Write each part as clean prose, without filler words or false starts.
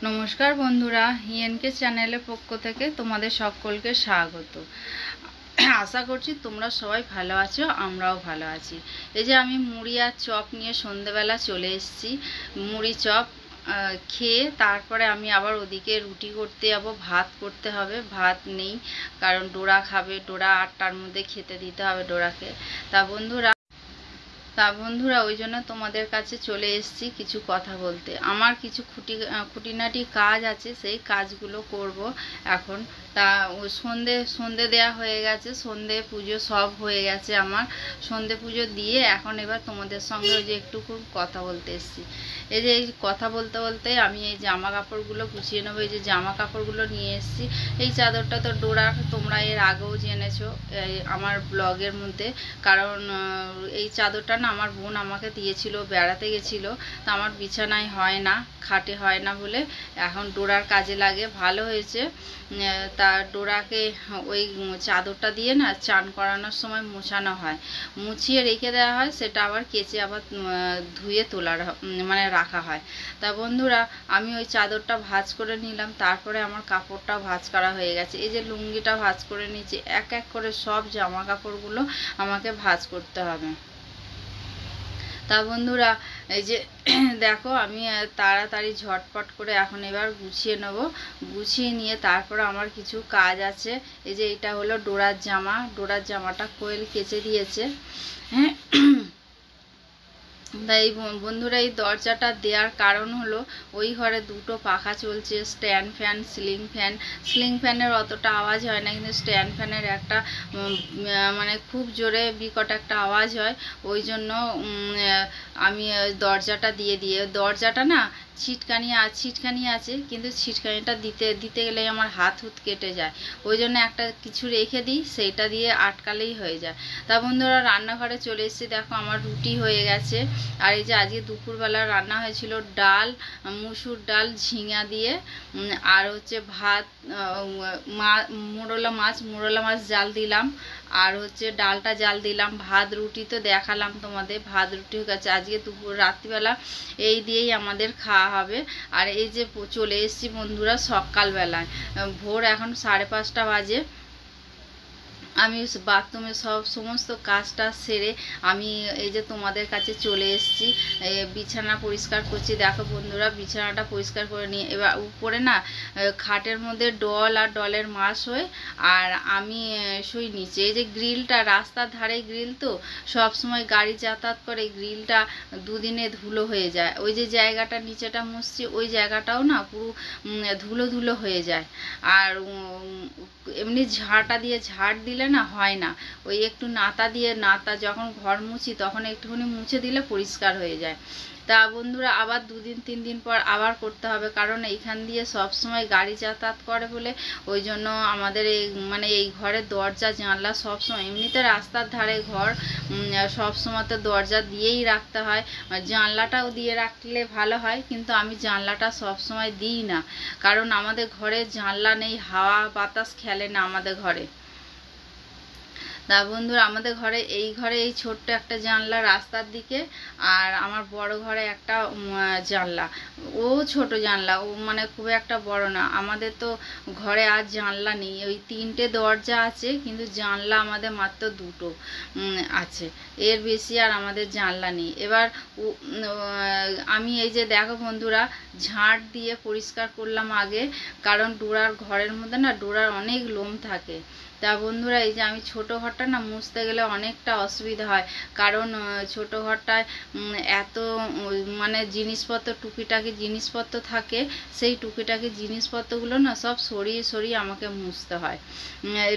নমস্কার বন্ধুরা, হিএনকে চ্যানেলের পক্ষ থেকে তোমাদের সকলকে স্বাগত। আশা করছি তোমরা সবাই ভালো আছো, আমরাও ভালো আছি। এই যে আমি মুড়ি আর চপ নিয়ে সন্ধেবেলা চলে এসেছি। মুড়ি চপ খেয়ে তারপরে আমি আবার ওদিকে রুটি করতে যাবো, ভাত করতে হবে। ভাত নেই, কারণ ডোরা খাবে, ডোরা 8টার মধ্যে খেতে দিতে হবে ডোরাকে। তা বন্ধুরা ওই জন্য তোমাদের কাছে চলে এসেছি কিছু কথা বলতে। আমার কিছু খুঁটিনাটি কাজ আছে, সেই কাজগুলো করব এখন। তা সন্ধে দেয়া হয়ে গেছে, সন্ধে পুজো সব হয়ে গেছে আমার। সন্ধে পুজো দিয়ে এখন এবার তোমাদের সঙ্গে ওই যে একটু কথা বলতে এসেছি। এই যে এই কথা বলতে বলতে আমি এই জামা কাপড়গুলো গুছিয়ে নেবো। এই যে জামা কাপড়গুলো নিয়ে এসেছি। এই চাদরটা তো ডোরার, তোমরা এর আগেও জেনেছো আমার ব্লগের মধ্যে। কারণ এই চাদরটা না আমার বোন আমাকে দিয়েছিল, বেড়াতে গেছিল। তা আমার বিছানায় হয় না, খাটে হয় না বলে এখন ডোরার কাজে লাগে। ভালো হয়েছে। তা ডোরাকে ওই চাদরটা দিয়ে না চান করানোর সময় মোছানো হয়, মুছিয়ে রেখে দেওয়া হয়, সেটা আবার কেচে আবার ধুয়ে তোলার মানে রাখা হয়। তা বন্ধুরা আমি ওই চাদরটা ভাঁজ করে নিলাম, তারপরে আমার কাপড়টা ভাঁজ করা হয়ে গেছে। এই যে লুঙ্গিটা ভাঁজ করে নিয়েছি, এক এক করে সব জামা কাপড়গুলো আমাকে ভাঁজ করতে হবে। তা বন্ধুরা এই যে দেখো আমি তাড়াতাড়ি ঝটপট করে এখন এবার গুছিয়ে নেব। গুছিয়ে নিয়ে তারপর আমার কিছু কাজ আছে। এই যে এটা হলো ডোরার জামা, ডোরার জামাটা কোয়েল কেচে দিয়েছে। হ্যাঁ, তাই বন্ধুরা এই দরজাটা দেওয়ার কারণ হলো ওই ঘরে দুটো পাখা চলছে, স্ট্যান্ড ফ্যান, সিলিং ফ্যানের অতটা আওয়াজ হয় না, কিন্তু স্ট্যান্ড ফ্যানের একটা মানে খুব জোরে বিকট একটা আওয়াজ হয়। ওই জন্য আমি দরজাটা দিয়ে দরজাটা না ছিটকানি আছে, কিন্তু ছিটকানিটা দিতে গেলে আমার হাত হুত কেটে যায়। ওই জন্য একটা কিছু রেখে দিই, সেইটা দিয়ে আটকালেই হয়ে যায়। তা বন্ধুরা রান্নাঘরে চলে এসেছি। দেখো আমার রুটি হয়ে গেছে। আর এই যে আজকে দুপুরবেলা রান্না হয়েছিল ডাল, মুসুর ডাল ঝিঙা দিয়ে, আর হচ্ছে ভাত, মোরলা মাছ জাল দিলাম, আর হচ্ছে ডালটা জাল দিলাম। ভাত রুটি তো দেখালাম তোমাদের, ভাত রুটি হয়ে গেছে। আজকে দুপুর রাত্রিবেলা এই দিয়েই আমাদের খাওয়া হবে। আর এই যে চলে এসেছি বন্ধুরা সকালবেলায়, ভোর এখন 5:30 বাজে। আমি বাথরুমে সমস্ত কাজটা সেরে আমি এই যে তোমাদের কাছে চলে এসেছি। বিছানা পরিষ্কার করছি। দেখো বন্ধুরা বিছানাটা পরিষ্কার করে নিয়ে এবার উপরে না খাটের মধ্যে ডল আর ডলের মাস হয়, আর আমি শুই নিচে। এই যে গ্রিলটা, রাস্তার ধারে গ্রিল তো, সব সময় গাড়ি যাতায়াত করে, গ্রিলটা দুদিনে ধুলো হয়ে যায়। ওই যে জায়গাটা নিচেটা মুছছি, ওই জায়গাটাও না পুরো ধুলো হয়ে যায়। আর এমনি ঝাঁটা দিয়ে ঝাড় দিলে না হয় না, ওই একটু নাতা যখন ঘর মুছি তখন একটুখানি মুছে দিলে পরিষ্কার হয়ে যায়। তা বন্ধুরা আবার 2-3 দিন পর আবার করতে হবে, কারণ এইখান দিয়ে সব সময় গাড়ি যাতায়াত করে বলে। ওই জন্য আমাদের এই ঘরের দরজা জানলা সবসময়, এমনিতে রাস্তার ধারে ঘর, সবসময় তো দরজা দিয়েই রাখতে হয়। জানলাটাও দিয়ে রাখলে ভালো হয়, কিন্তু আমি জানলাটা সবসময় দিই না, কারণ আমাদের ঘরে জানলা নেই, হাওয়া বাতাস খেলে না আমাদের ঘরে। তা বন্ধুরা আমাদের ঘরে এই ছোট্ট একটা জানলা রাস্তার দিকে, আর আমার বড় ঘরে একটা জানলা। ও ছোট জানলা, ও মানে খুব একটা বড় না। আমাদের তো ঘরে আর জানলা নেই, ওই 3টে দরজা আছে, কিন্তু জানলা আমাদের মাত্র 2টো আছে, এর বেশি আর আমাদের জানলা নেই। এবার আমি এই যে দেখো বন্ধুরা ঝাঁট দিয়ে পরিষ্কার করলাম আগে, কারণ ডোরার ঘরের মধ্যে না ডোরার অনেক লোম থাকে। তা বন্ধুরা এই যে আমি ছোটো ঘরটা না মুছতে গেলে অনেকটা অসুবিধা হয়, কারণ ছোটো ঘরটায় এত মানে জিনিসপত্র, টুকিটাকি জিনিসপত্র থাকে, সেই টুকিটাকি জিনিসপত্রগুলো না সব সরিয়ে আমাকে মুছতে হয়।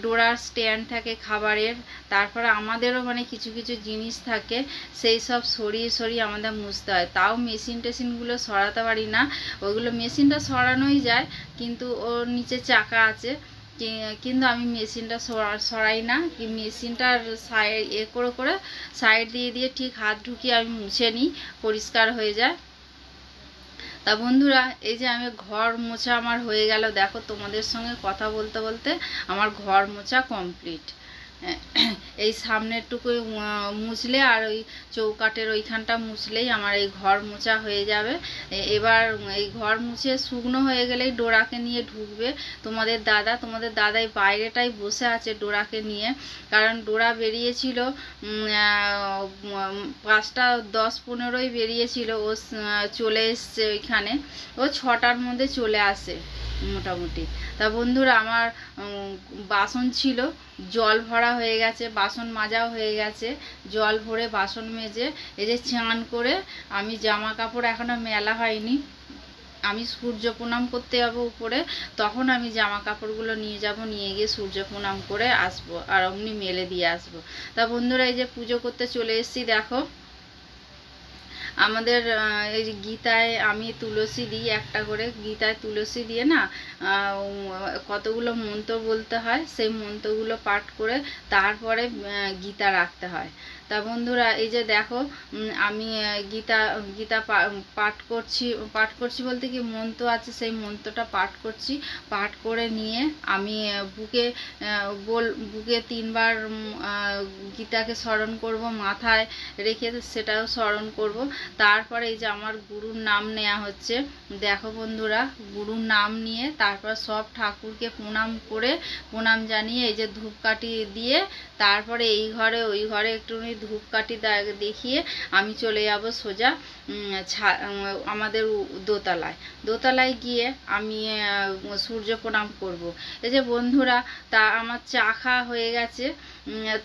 ডোরার স্ট্যান্ড থাকে খাবারের, তারপরে আমাদেরও মানে কিছু জিনিস থাকে, সেই সব সরিয়ে আমাদের মুছতে হয়। তাও মেশিনগুলো সরাতে পারি না, ওইগুলো মেশিনটা সরানোই যায়, কিন্তু ওর নিচে চাকা আছে, কিন্তু আমি মেশিনটা সরাই না। মেশিনটার করে সাইড দিয়ে ঠিক হাত ঢুকিয়ে আমি মুছে নিই, পরিষ্কার হয়ে যায়। তা বন্ধুরা এই যে আমি ঘর মোছা আমার হয়ে গেল। দেখো তোমাদের সঙ্গে কথা বলতে বলতে আমার ঘর মোছা কমপ্লিট। এই সামনেরটুকু মুছলে আর ওই চৌকাঠের ওইখানটা মুছলেই আমার এই ঘর মোছা হয়ে যাবে। এবার এই ঘর মুছে শুকনো হয়ে গেলেই ডোরাকে নিয়ে ঢুকবে তোমাদের দাদা এই বাইরেটাই বসে আছে ডোরাকে নিয়ে, কারণ ডোরা বেরিয়েছিল 5:10-15 বেরিয়েছিল, ও চলে এসছে ওইখানে, ও 6টার মধ্যে চলে আসে মোটামুটি। তা বন্ধুরা আমার বাসন ছিল, জল ভরা হয়ে গেছে, বাসন মাজাও হয়ে গেছে, জল ভরে বাসন মেজে এই যে স্নান করে আমি জামা কাপড় এখনো মেলা হয়নি, আমি সূর্য প্রণাম করতে যাবো উপরে, তখন আমি জামা কাপড়গুলো নিয়ে যাব, নিয়ে গিয়ে সূর্য প্রণাম করে আসবো আর অমনি মেলে দিয়ে আসবো। তা বন্ধুরা এই যে পুজো করতে চলে এসেছি। দেখো আমাদের এই যে গীতায় আমি তুলসী দিই একটা করে, গীতায় তুলসী দিয়ে না কতগুলো মন্ত্র বলতে হয়, সেই মন্ত্রগুলো পাঠ করে তারপরে গীতা রাখতে হয়। তা বন্ধুরা এই যে দেখো আমি গীতা পাঠ করছি বলতে কি মন্ত্র আছে, সেই মন্ত্রটা পাঠ করছি, পাঠ করে নিয়ে আমি বুকে 3বার গীতাকে স্মরণ করব, মাথায় রেখে সেটাও স্মরণ করব। তারপরে এই যে আমার গুরুর নাম নেওয়া হচ্ছে, দেখো বন্ধুরা গুরুর নাম নিয়ে তারপর সব ঠাকুরকে প্রণাম জানিয়ে এই যে ধূপকাঠি দিয়ে তারপরে এই ঘরে ওই ঘরে একটুখানি ধূপকাঠি দেখিয়ে আমি চলে যাব সোজা আমাদের দোতলায় গিয়ে আমি সূর্য প্রণাম করব। এই যে বন্ধুরা তা আমার চা খাওয়া হয়ে গেছে,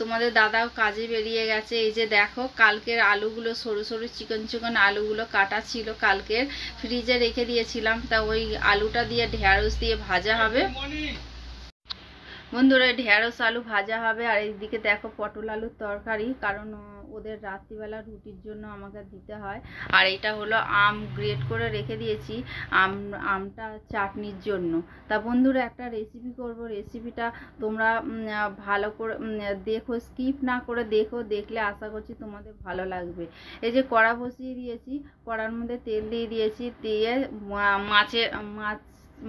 তোমাদের দাদাও কাজে বেরিয়ে গেছে। এই যে দেখো কালকের আলুগুলো সরু সরু চিকন আলুগুলো কাটা ছিল, কালকের ফ্রিজে রেখে দিয়েছিলাম, তা ওই আলুটা দিয়ে ঢেঁড়স দিয়ে ভাজা হবে বন্ধুরা, ঢেঁড়স আলু ভাজা হবে। আর এইদিকে দেখো পটল আলুর তরকারি, কারণ ওদের রাত্রিবেলা রুটির জন্য আমাকে দিতে হয়। আর এটা হলো আম গ্রেট করে রেখে দিয়েছি, আমটা চাটনির জন্য। তা বন্ধুরা একটা রেসিপি করব, রেসিপিটা তোমরা ভালো করে দেখো, স্কিপ না করে দেখো, দেখলে আশা করছি তোমাদের ভালো লাগবে। এই যে কড়া বসিয়ে দিয়েছি, কড়ার মধ্যে তেল দিয়ে দিয়েছি, দিয়ে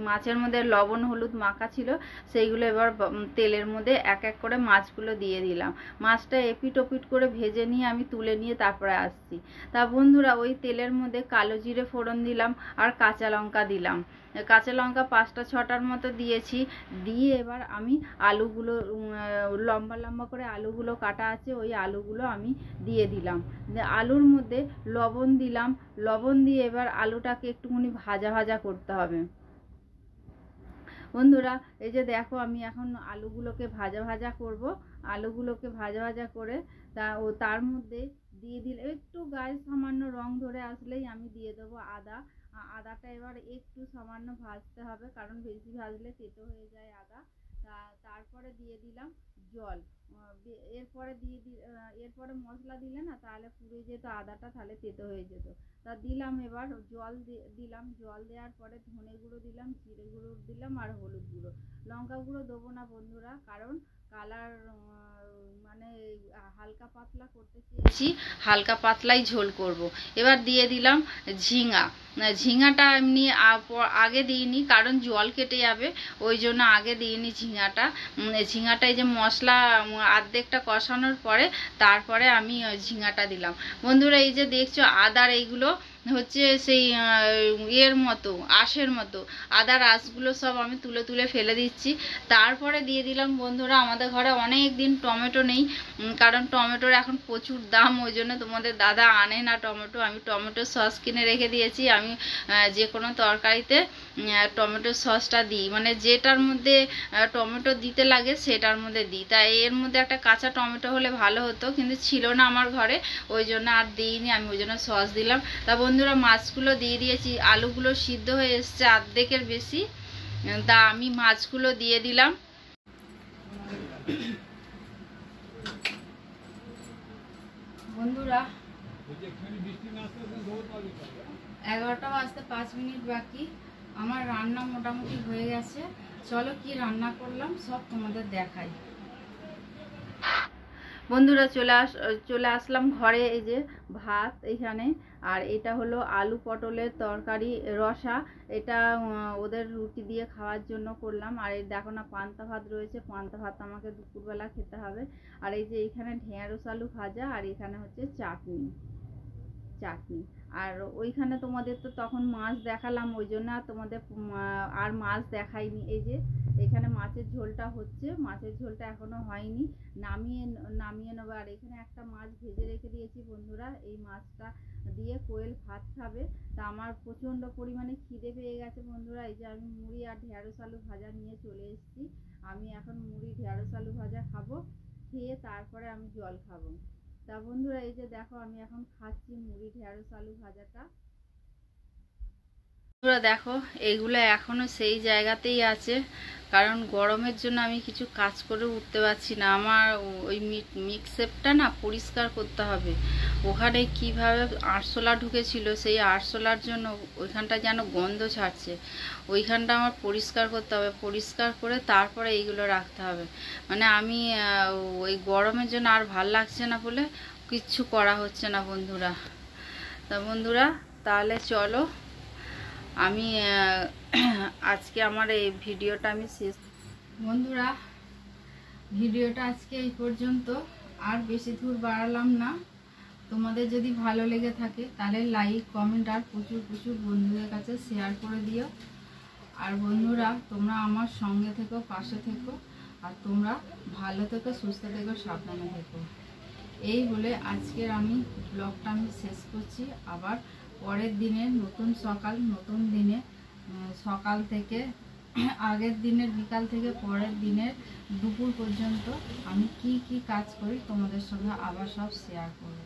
মাছের মধ্যে লবণ হলুদ মাখা ছিল সেইগুলো এবার তেলের মধ্যে এক এক করে মাছগুলো দিয়ে দিলাম। মাছটা এপিট ওপিট করে ভেজে নিয়ে আমি তুলে নিয়ে তারপরে আসছি। তা বন্ধুরা ওই তেলের মধ্যে কালো জিরে ফোড়ন দিলাম আর কাঁচা লঙ্কা দিলাম, কাঁচা লঙ্কা 5-6টার মতো দিয়েছি, দিয়ে এবার আমি আলুগুলো লম্বা লম্বা করে আলুগুলো কাটা আছে ওই আলুগুলো আমি দিয়ে দিলাম, আলুর মধ্যে লবণ দিলাম, লবণ দিয়ে এবার আলুটাকে একটুখানি ভাজা ভাজা করতে হবে। বন্ধুরা এই যে দেখো আমি এখন আলুগুলোকে ভাজা ভাজা করব, আলুগুলোকে ভাজা ভাজা করে তার মধ্যে দিয়ে দিলে একটু গায়ে সামান্য রং ধরে আসলেই আমি দিয়ে দেবো আদাটা এবার একটু সামান্য ভাজতে হবে, কারণ বেশি ভাজলে তেতো হয়ে যায় আদা। তারপরে দিয়ে দিলাম জল, এরপরে মশলা দিলে না তাহলে পুড়ে যেত আদাটা, তাহলে তেতো হয়ে যেত। তা দিলাম এবার জল দিলাম, জল দেওয়ার পরে ধনে গুঁড়ো দিলাম, জিরে গুঁড়ো দিলাম আর হলুদ গুঁড়ো, লঙ্কা গুঁড়ো দেবো না বন্ধুরা, কারণ কালার মানে হালকা পাতলা করতে চেয়েছি, হালকা পাতলাই ঝোল করব। এবার দিয়ে দিলাম ঝিঙাটা এমনি আগে দিইনি, কারণ জল কেটে যাবে ওই জন্য আগে দিইনি ঝিঙাটা এই যে মশলা অর্ধেকটা কষানোর পরে তারপরে আমি ঝিঙাটা দিলাম। বন্ধুরা এই যে দেখছো আদার এইগুলো হচ্ছে সেই এর মতো আঁশের মতো, আদার আঁশগুলো সব আমি তুলে তুলে ফেলে দিচ্ছি। তারপরে দিয়ে দিলাম বন্ধুরা আমাদের ঘরে অনেক দিন টমেটো নেই, কারণ টমেটোর এখন প্রচুর দাম, ওই জন্য তোমাদের দাদা আনে না টমেটো, আমি টমেটো সস কিনে রেখে দিয়েছি। আমি যে কোনো তরকারিতে টমেটো সসটা দিই, মানে যেটার মধ্যে টমেটো দিতে লাগে সেটার মধ্যে দিই, তাই এর মধ্যে একটা কাঁচা টমেটো হলে ভালো হতো, কিন্তু ছিল না আমার ঘরে, ওই জন্য আর দিইনি, আমি ওই জন্য সস দিলাম। তা বন্ধুরা মাছগুলো দিয়ে দিয়েছি, আলুগুলো সিদ্ধ হয়ে এসছে অর্ধেকের বেশি, তা আমি মাছগুলো দিয়ে দিলাম। বন্ধুরা 11টা বাজতে 5 মিনিট বাকি, আমার রান্না মোটামুটি হয়ে গেছে। চলো কি রান্না করলাম সব তোমাদের দেখাই। বন্ধুরা চলে আসলাম ঘরে। এই যে ভাত এখানে, আর এটা হলো আলু পটলের তরকারি রসা। এটা ওদের রুটি দিয়ে খাওয়ার জন্য করলাম। আর এই দেখো না পান্তা ভাত রয়েছে, পান্তা ভাত আমাকে দুপুরবেলা খেতে হবে। আর এই যে এখানে ঢেঁড়স আলু ভাজা, আর এখানে হচ্ছে চাটনি। আর ওইখানে তোমাদের তো তখন মাছ দেখালাম, ওই জন্য আর তোমাদের আর মাছ দেখাইনি। এই যে এখানে মাছের ঝোলটা হচ্ছে, মাছের ঝোলটা এখনো হয়নি, নামিয়ে নেবো। আর এখানে একটা মাছ ভেজে রেখে দিয়েছি বন্ধুরা, এই মাছটা দিয়ে কোয়েল ভাত খাবে। তা আমার প্রচণ্ড পরিমাণে খিদে পেয়ে গেছে বন্ধুরা। এই যে আমি মুড়ি আর ঢেঁড়স আলু ভাজা নিয়ে চলে এসেছি। আমি এখন মুড়ি ঢেঁড়স আলু ভাজা খাবো, খেয়ে তারপরে আমি জল খাবো। তা বন্ধুরা এই যে দেখো আমি এখন খাচ্ছি মুড়ি ঢেঁড়স আলু ভাজাটা। বন্ধুরা দেখো এইগুলো এখনো সেই জায়গাতেই আছে, কারণ গরমের জন্য আমি কিছু কাজ করে উঠতে পারছি না। আমার ওই মিক্সেপটা না পরিষ্কার করতে হবে। ওখানে কিভাবে আরশোলা ঢুকেছিল, সেই আরশোলার জন্য ওইখানটা যেন গন্ধ ছাড়ছে। ওইখানটা আমার পরিষ্কার করতে হবে, পরিষ্কার করে তারপরে এইগুলো রাখতে হবে। মানে আমি ওই গরমের জন্য আর ভাল লাগছে না বলে কিচ্ছু করা হচ্ছে না বন্ধুরা। তা বন্ধুরা তাহলে চলো আমি আজকে আমার এই ভিডিওটা আমি শেষ। বন্ধুরা ভিডিওটা আজকে এই পর্যন্ত, আর বেশি দূর বাড়ালাম না। তোমাদের যদি ভালো লেগে থাকে তাহলে লাইক কমেন্ট আর প্রচুর প্রচুর বন্ধুদের কাছে শেয়ার করে দিও। আর বন্ধুরা তোমরা আমার সঙ্গে থেকো, পাশে থেকো, আর তোমরা ভালো থেকো, সুস্থ থেকো, সাবধানে থেকো। এই বলে আজকের আমি ব্লগটা আমি শেষ করছি। আবার পরের দিনে নতুন সকাল, নতুন দিনে সকাল থেকে আগের দিনের বিকাল থেকে পরের দিনের দুপুর পর্যন্ত আমি কি কি কাজ করি তোমাদের সঙ্গে আবার সব শেয়ার করব।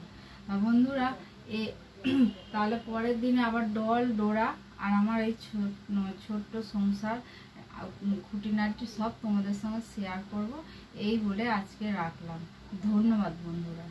বন্ধুরা তাহলে পরের দিনে আবার ডল ডোরা আর আমার এই ছোট্ট সংসার খুঁটিনাটি সব তোমাদের সঙ্গে শেয়ার করব। এই বলে আজকে রাখলাম। ধন্যবাদ বন্ধুরা।